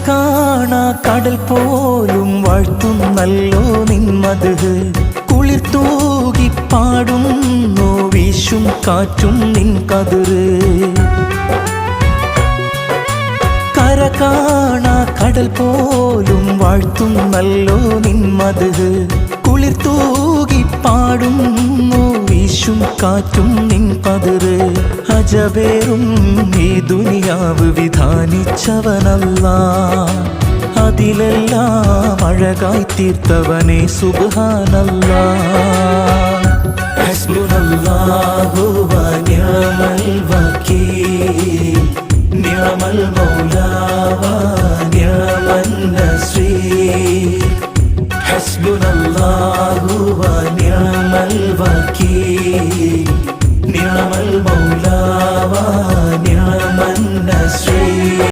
കാണാ കടൽ പോലും വാഴ്ത്തുന്നല്ലോ നിൻ മദ്ഹ്. കുളിർ തൂകി പാടുന്നു വീശും കാറ്റും നിൻ കതിര്. കര കാണാ കടൽ പോലും വാഴ്ത്തുന്നല്ലോ നിൻ മദ്ഹ്. കുളിർ തൂകി പാടുന്നു വീശും കാറ്റും നിൻ കതിര്. അജബേറും ഈ ദുനിയാവ് വിധാനിച്ചവനല്ലാഹ്. അതിലെല്ലാം അഴകായി തീർത്തവനെ സുബ്ഹാനല്ലാഹ്. ഹസ്ബുനല്ലാഹു വ നിഅമൽ വകീൽ. നിഅമൽ മൗലാ വ നിഅമൻ നസീർ. ഹസ്ബുനല്ലാഹു വ നിഅമൽ വകീൽ. നിഅമൽ മൗലാ വ നിഅമൻ നസീർ.